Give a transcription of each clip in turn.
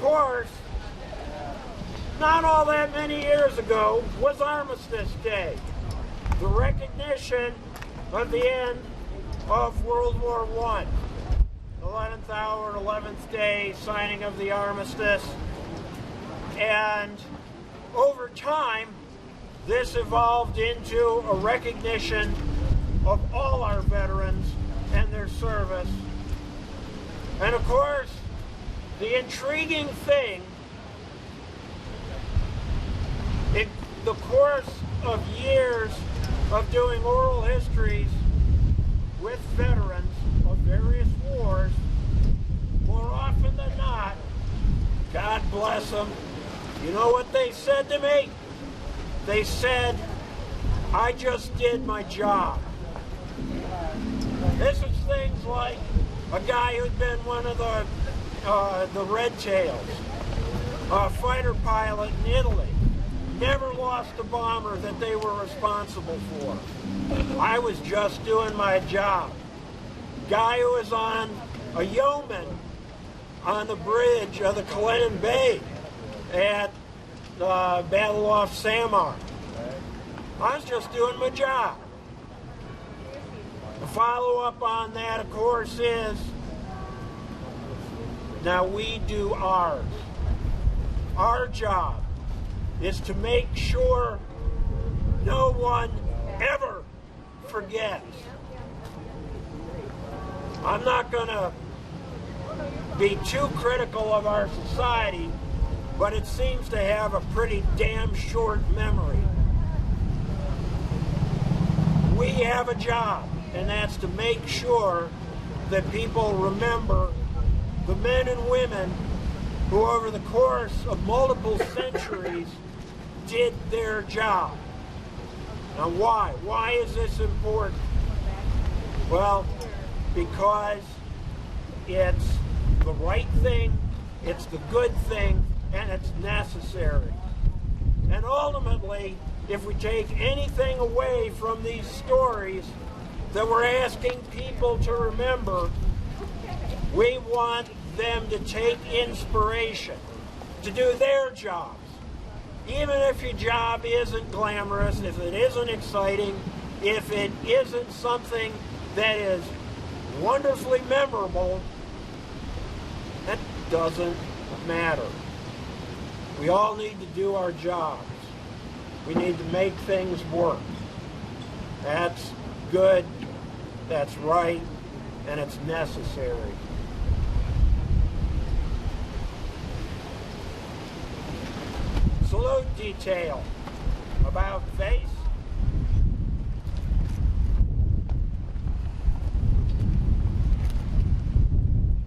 course, not all that many years ago was Armistice Day, the recognition of the end of World War I. 11th hour, 11th day, signing of the armistice. And over time, this evolved into a recognition of all our veterans and their service. And of course, the intriguing thing, in the course of years of doing oral histories with veterans of various wars, more often than not, God bless them, you know what they said to me? They said, I just did my job. This is things like a guy who'd been one of the Red Tails, a fighter pilot in Italy, never lost a bomber that they were responsible for. I was just doing my job. Guy who was on a yeoman on the bridge of the Kalen Bay at Battle off Samar. I was just doing my job. The follow-up on that, of course, is now we do ours. Our job is to make sure no one ever forgets. I'm not going to be too critical of our society, but it seems to have a pretty damn short memory. We have a job, and that's to make sure that people remember the men and women who over the course of multiple centuries did their job. Now why? Why is this important? Well, because it's the right thing, it's the good thing, and it's necessary. And ultimately, if we take anything away from these stories that we're asking people to remember, we want them to take inspiration to do their jobs. Even if your job isn't glamorous, if it isn't exciting, if it isn't something that is wonderfully memorable, that doesn't matter. We all need to do our jobs. We need to make things work. That's good, that's right, and it's necessary. Salute detail. About face.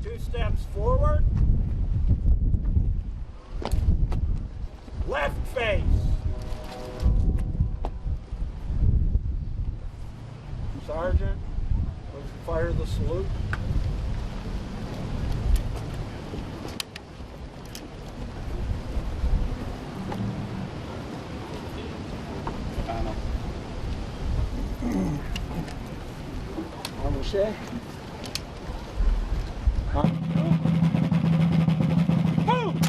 Two steps forward. Left face. Sergeant, would you fire the salute? Armaché. Boom!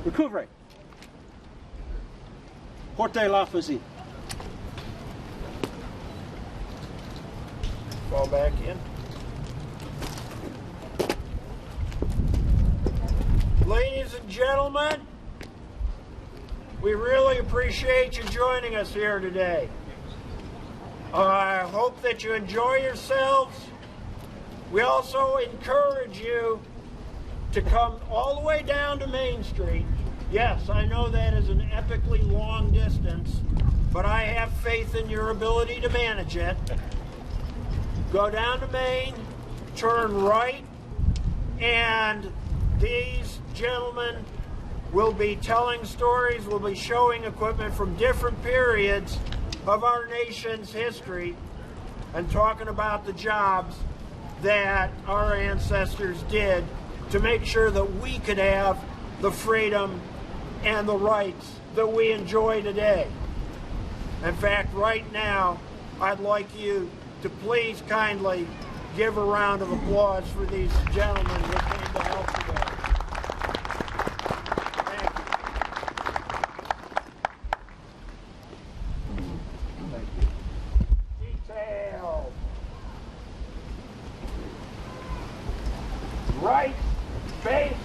Recouvre. Portez la fusil. Fall back in. Ladies and gentlemen, we really appreciate you joining us here today. I hope that you enjoy yourselves. We also encourage you to come all the way down to Main Street. Yes, I know that is an epically long distance, but I have faith in your ability to manage it. Go down to Main, turn right, and these gentlemen will be telling stories, will be showing equipment from different periods of our nation's history and talking about the jobs that our ancestors did to make sure that we could have the freedom and the rights that we enjoy today. In fact, right now, I'd like you to please kindly give a round of applause for these gentlemen who came to help today. Thank you. Detail. Right, face,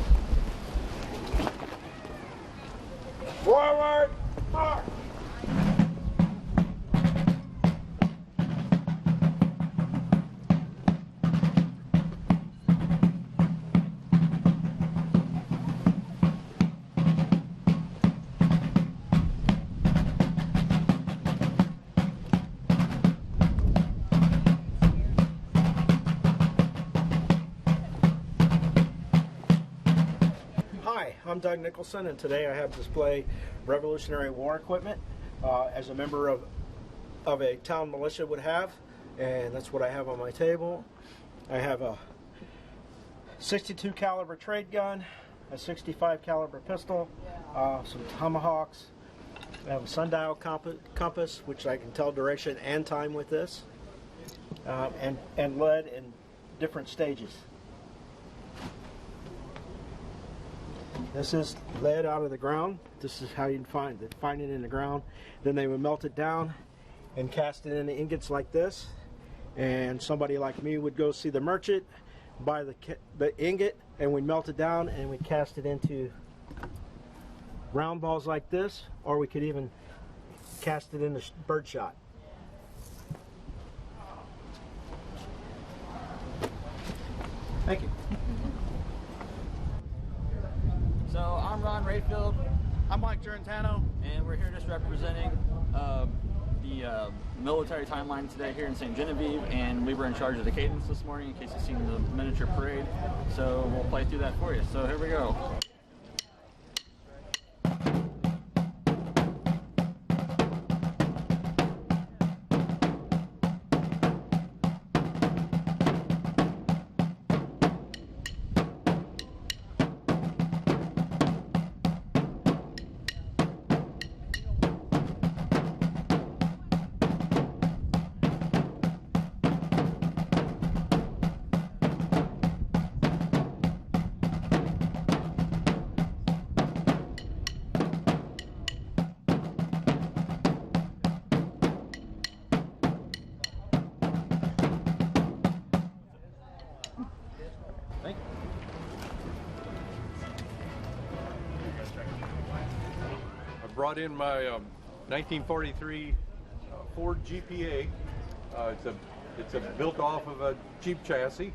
forward, march. Hi, I'm Doug Nicholson, and today I have displayed Revolutionary War equipment as a member of a town militia would have, and that's what I have on my table. I have a 62 caliber trade gun, a 65 caliber pistol, some tomahawks. I have a sundial compass, which I can tell direction and time with this, and lead in different stages. This is lead out of the ground. This is how you'd find it in the ground. Then they would melt it down and cast it into ingots like this. And somebody like me would go see the merchant, buy the ingot, and we'd melt it down and we'd cast it into round balls like this, or we could even cast it into birdshot. Thank you. So I'm Ron Rayfield. I'm Mike Gerentano. And we're here just representing the military timeline today here in St. Genevieve, and we were in charge of the cadence this morning in case you've seen the miniature parade. So we'll play through that for you. So here we go. Brought in my 1943 Ford GPA. It's built off of a Jeep chassis,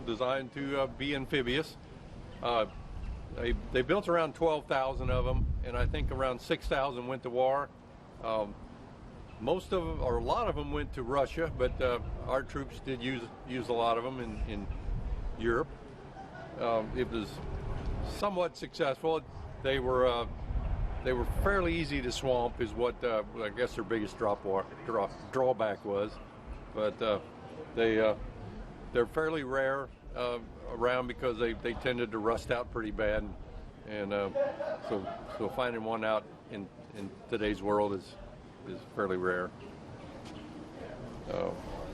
designed to be amphibious. They built around 12,000 of them, and I think around 6,000 went to war. Most of them, or a lot of them, went to Russia, but our troops did use a lot of them in Europe. It was somewhat successful. They were fairly easy to swamp, is what I guess their biggest drawback was. But they're fairly rare around because they tended to rust out pretty bad, and so finding one out in today's world is fairly rare.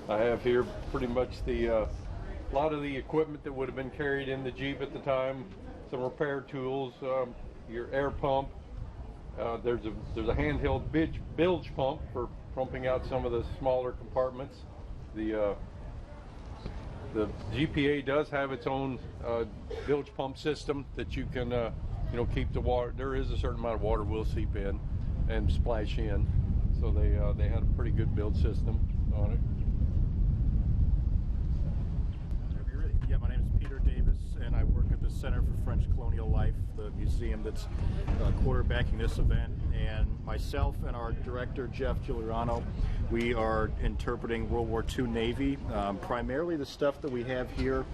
I have here pretty much a lot of the equipment that would have been carried in the Jeep at the time. Some repair tools, your air pump. There's a handheld bilge pump for pumping out some of the smaller compartments. The GPA does have its own bilge pump system that you can keep the water. There is a certain amount of water will seep in and splash in, so they had a pretty good build system on it. Whenever you're ready. Yeah, my name is Peter Davis, and I work at the Center for French Colonial Life, the museum that's quarterbacking this event. And myself and our director, Jeff Giuliano, we are interpreting World War II Navy. Primarily the stuff that we have here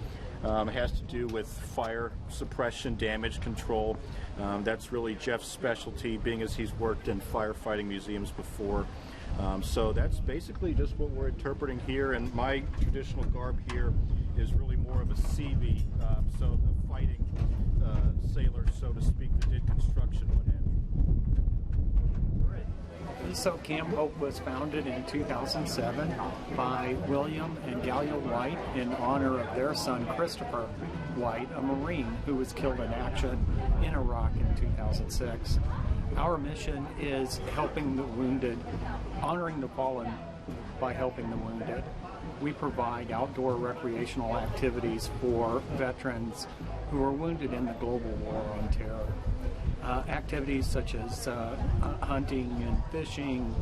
has to do with fire suppression, damage control. That's really Jeff's specialty, being as he's worked in firefighting museums before. So that's basically just what we're interpreting here, and my traditional garb here is really more of a CV, so the fighting sailor, so to speak, that did construction, what have you. So Camp Hope was founded in 2007 by William and Gallia White in honor of their son Christopher White, a Marine who was killed in action in Iraq in 2006. Our mission is helping the wounded, honoring the fallen by helping the wounded. We provide outdoor recreational activities for veterans who are wounded in the global war on terror. Activities such as hunting and fishing,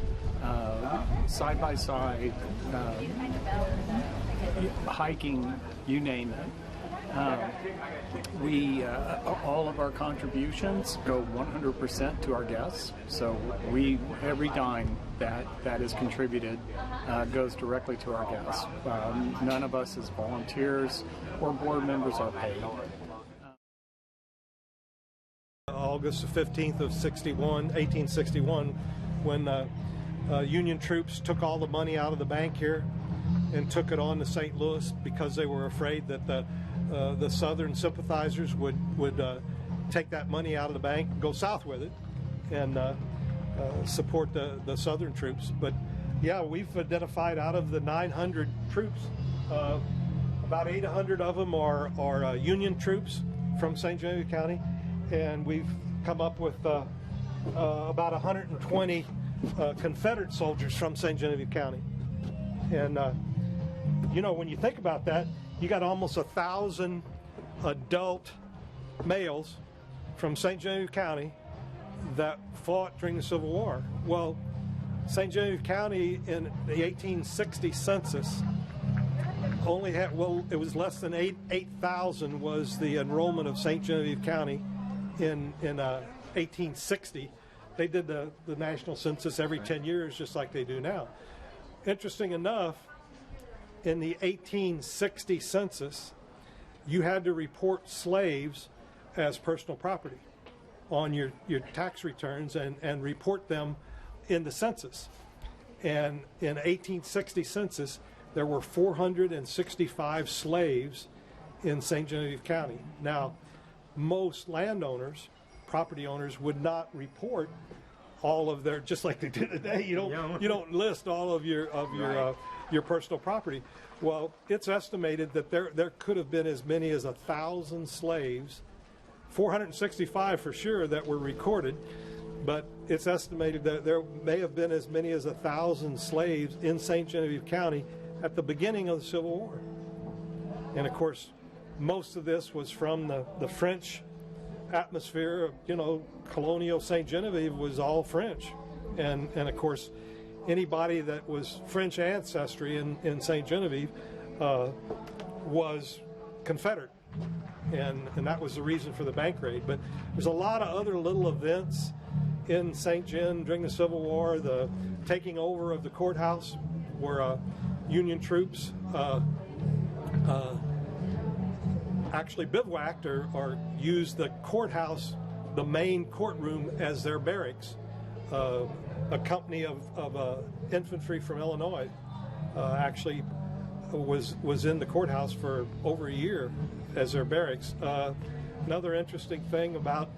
side-by-side, hiking, you name it. All of our contributions go 100% to our guests. So every dime that is contributed goes directly to our guests. None of us as volunteers or board members are paid. August 15th of 1861, when Union troops took all the money out of the bank here and took it on to St. Louis because they were afraid that the Southern sympathizers would take that money out of the bank, go south with it, and support the Southern troops. But yeah, we've identified out of the 900 troops, about 800 of them are Union troops from St. Genevieve County, and we've come up with about 120 Confederate soldiers from St. Genevieve County. And when you think about that, you got almost 1,000 adult males from St. Genevieve County that fought during the Civil War. Well, St. Genevieve County in the 1860 census only had, it was less than 8,000 was the enrollment of St. Genevieve County in 1860. They did the national census every 10 years, just like they do now. Interesting enough, in the 1860 census, you had to report slaves as personal property on your tax returns and report them in the census. And in 1860 census, there were 465 slaves in St. Genevieve County. Now, most landowners, property owners, would not report all of their, just like they do today. You don't list all of your personal property. Well, it's estimated that there could have been as many as 1,000 slaves, 465 for sure that were recorded, but it's estimated that there may have been as many as 1,000 slaves in St. Genevieve County at the beginning of the Civil War. And of course, most of this was from the French atmosphere. Colonial St. Genevieve was all French. And of course, anybody that was French ancestry in St. Genevieve was Confederate. And that was the reason for the bank raid. But there's a lot of other little events in St. Gen during the Civil War. The taking over of the courthouse, where Union troops actually bivouacked or used the courthouse, the main courtroom, as their barracks. A company of infantry from Illinois actually was in the courthouse for over a year as their barracks. Another interesting thing about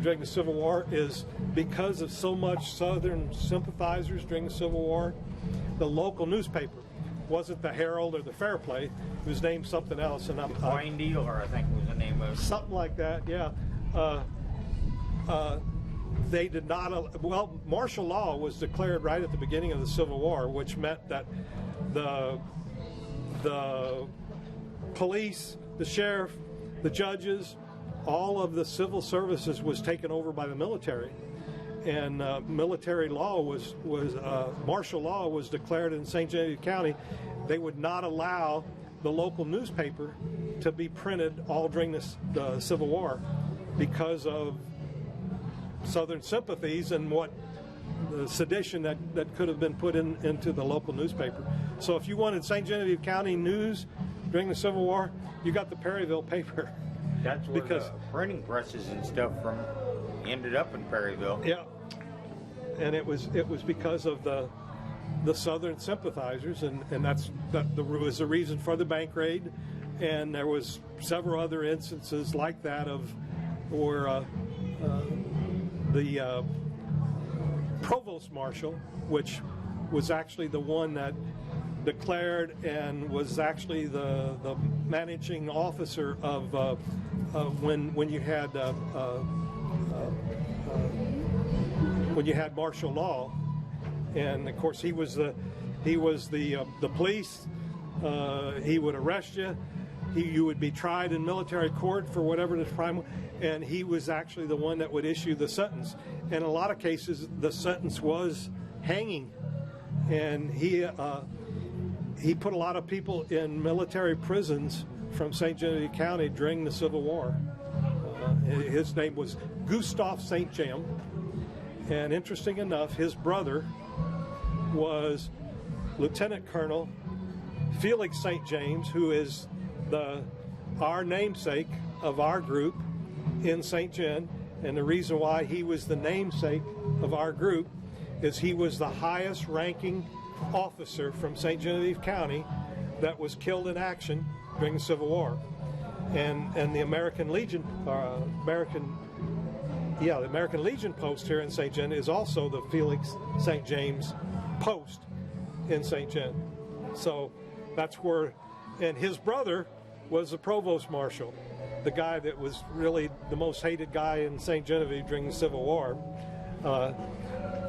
during the Civil War is because of so much Southern sympathizers during the Civil War, the local newspaper wasn't the Herald or the Fair Play. It was named something else. And Plain Dealer, I think, was the name of it. Something like that, yeah. They did not. Well, martial law was declared right at the beginning of the Civil War, which meant that the police, the sheriff, the judges, all of the civil services was taken over by the military, and military law was martial law was declared in St. Genevieve County. They would not allow the local newspaper to be printed all during the Civil War because of Southern sympathies and what the sedition that could have been put into the local newspaper. So if you wanted St. Genevieve County news during the Civil War, you got the Perryville paper. That's where the printing presses and stuff from ended up in Perryville. Yeah, and it was because of the Southern sympathizers, and that was the reason for the bank raid. And there was several other instances like that of where the provost marshal, which was actually the one that declared and was actually the managing officer of when you had martial law. And of course he was the police. He would arrest you. You would be tried in military court for whatever the crime was, and he was actually the one that would issue the sentence. And in a lot of cases, the sentence was hanging. And he put a lot of people in military prisons from St. Genevieve County during the Civil War. His name was Gustav St. James. And interesting enough, his brother was Lieutenant Colonel Felix St. James, who is our namesake of our group in St. Gen. And the reason why he was the namesake of our group is he was the highest ranking officer from St. Genevieve County that was killed in action during the Civil War. And the American Legion, the American Legion post here in St. Gen is also the Felix St. James post in St. Gen. So that's where, and his brother was the provost marshal, the guy that was really the most hated guy in St. Genevieve during the Civil War,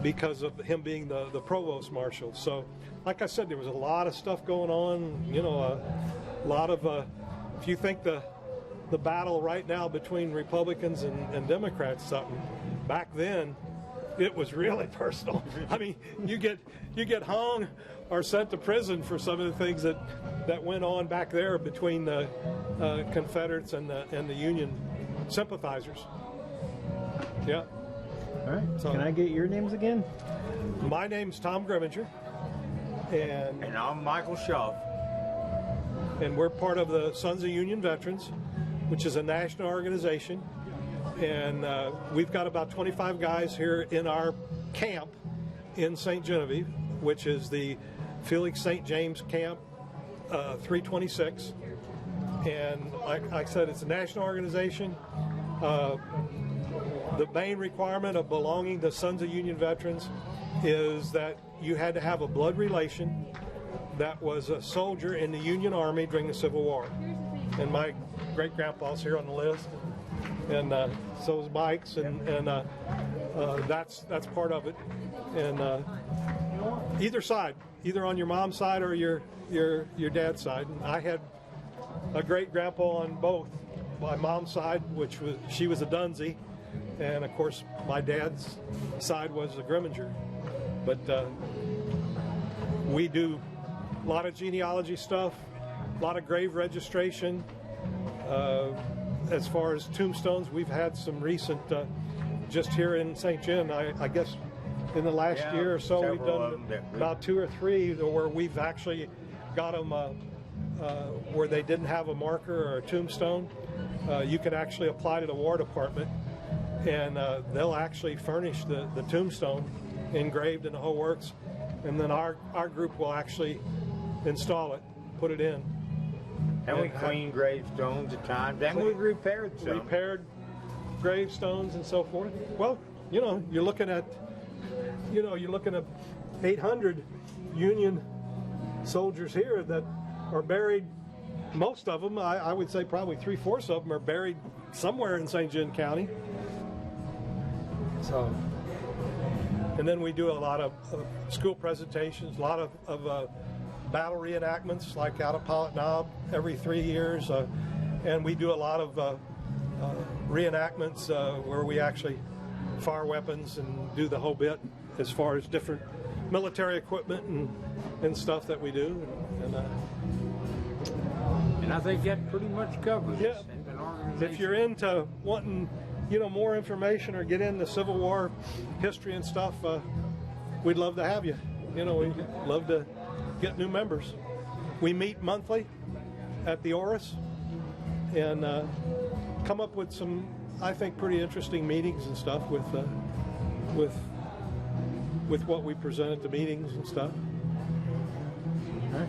because of him being the provost marshal. So, like I said, there was a lot of stuff going on. You know, a lot of. If you think the battle right now between Republicans and Democrats, something back then, it was really personal. I mean, you get hung or sent to prison for some of the things that went on back there between the Confederates and the Union sympathizers. Yeah. All right. So, can I get your names again? My name's Tom Grimminger, and I'm Michael Shaw. And we're part of the Sons of Union Veterans, which is a national organization. And we've got about 25 guys here in our camp in St. Genevieve, which is the Felix St. James Camp 326. And like I said, it's a national organization. The main requirement of belonging to Sons of Union Veterans is that you had to have a blood relation that was a soldier in the Union Army during the Civil War. And my great-grandpa's here on the list, and so is Mike's, and that's part of it. And either side, either on your mom's side or your dad's side. And I had a great-grandpa on both. My mom's side, she was a Dunsey, and of course my dad's side was a Grimminger. But we do a lot of genealogy stuff, a lot of grave registration. As far as tombstones, we've had some recent, just here in St. Gen, I guess in the last year or so, we've done about 2 or 3 where we've actually got them where they didn't have a marker or a tombstone. You can actually apply to the War Department, and they'll actually furnish the tombstone engraved in the whole works, and then our group will actually install it, put it in. And we cleaned gravestones at times, and we repaired some. Repaired gravestones and so forth. Well, you're looking at 800 Union soldiers here that are buried. Most of them, I would say probably 3/4 of them are buried somewhere in St. John County. So, and then we do a lot of school presentations, a lot of battle reenactments, like out of Pilot Knob every 3 years, and we do a lot of reenactments where we actually fire weapons and do the whole bit as far as different military equipment and stuff that we do. And I think that pretty much covers it. If you're into wanting, more information or get into Civil War history and stuff, we'd love to have you. We'd love to get new members. We meet monthly at the Oris and come up with some, I think, pretty interesting meetings and stuff with what we present at the meetings and stuff. All right.